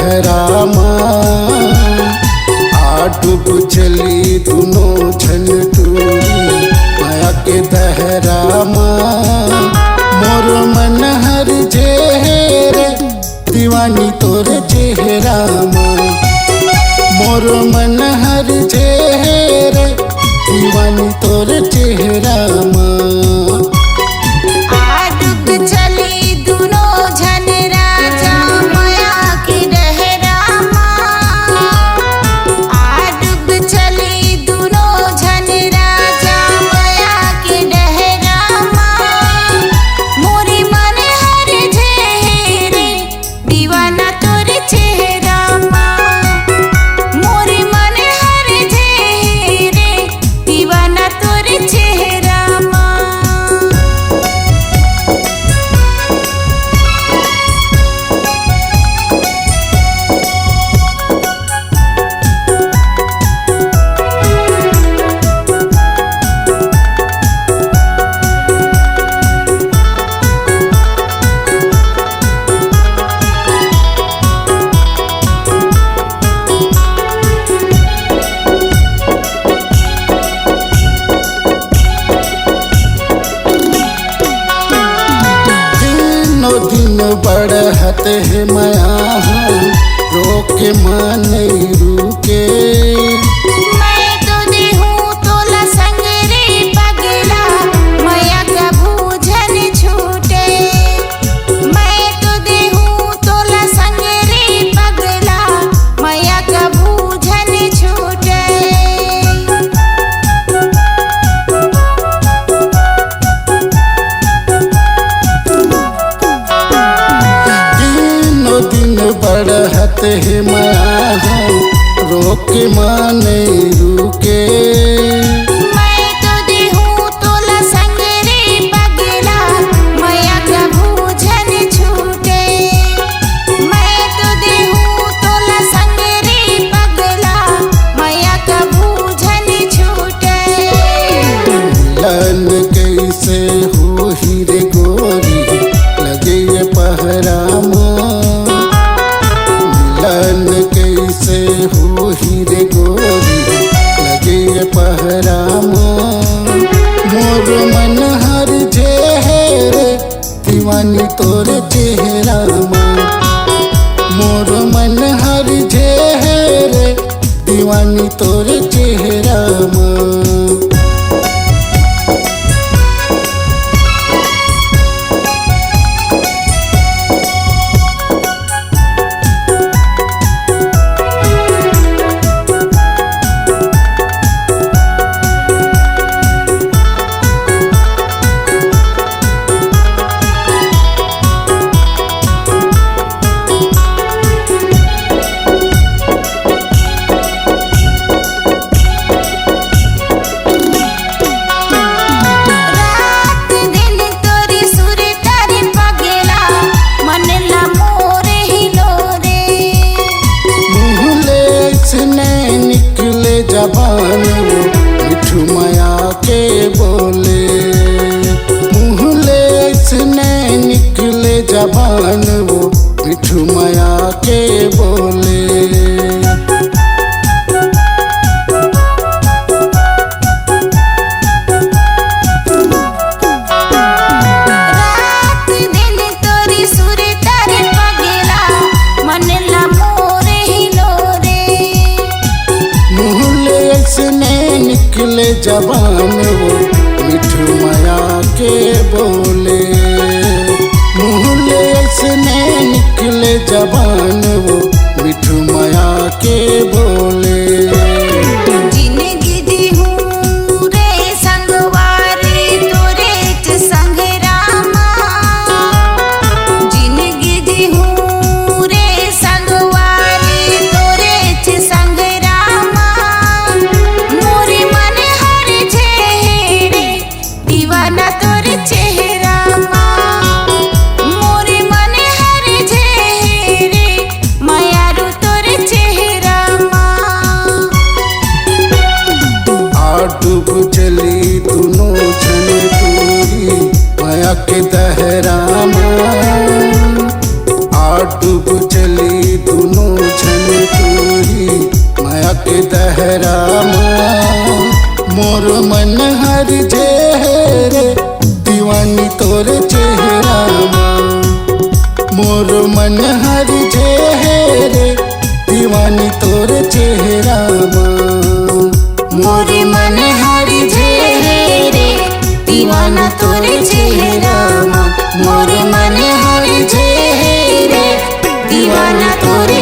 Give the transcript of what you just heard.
दहरामा डूब चली दोनों झन टूरी माया के दहरामा मोर मन हर जेरे दीवानी तोर चेहरामा मोर मन हर जेरे दीवानी तोर चेहरामा दिन बढ़त है माया रोक मन रुके मैं तो देहूं तोला संग रे पगला माया का भूजन छूटे मैं तो देहूं तोला संग रे पगला माया का भूजन छूटे बढ़त है माया रोक मन रुके मैं तो देहूं तोला संग रे पगला माया का भूजन छूटे मैं तो देहूं तोला संग रे पगला माया का भूजन छूटे लन कैसे हो हीरे गोरी लगे ये पहरामा कैसे हो हीरे गोरी लगे पहरामा मोर मन हर जेरे दीवानी तोर चेहरामा मोर मन हर जेरे दीवानी तोर चेहरामा जबान वो मिठू माया के बोले मुँहले इसने निकले जबान वो मिठू माया के बोले निकले जबान वो मिठू माया के बोले मुँहले इसने निकले जबान वो मिठू माया के बोले डूब चली दोनों झन टूरी माया के दहरामा डूब चली दोनों के दहरा मोर मन हर रे दीवानी तोर चेहरा मोर मन हर रे दीवानी तोर चेहरा मोर मन हर रे दीवाना तोर चेहरा मोर मन हर रे दीवाना तोर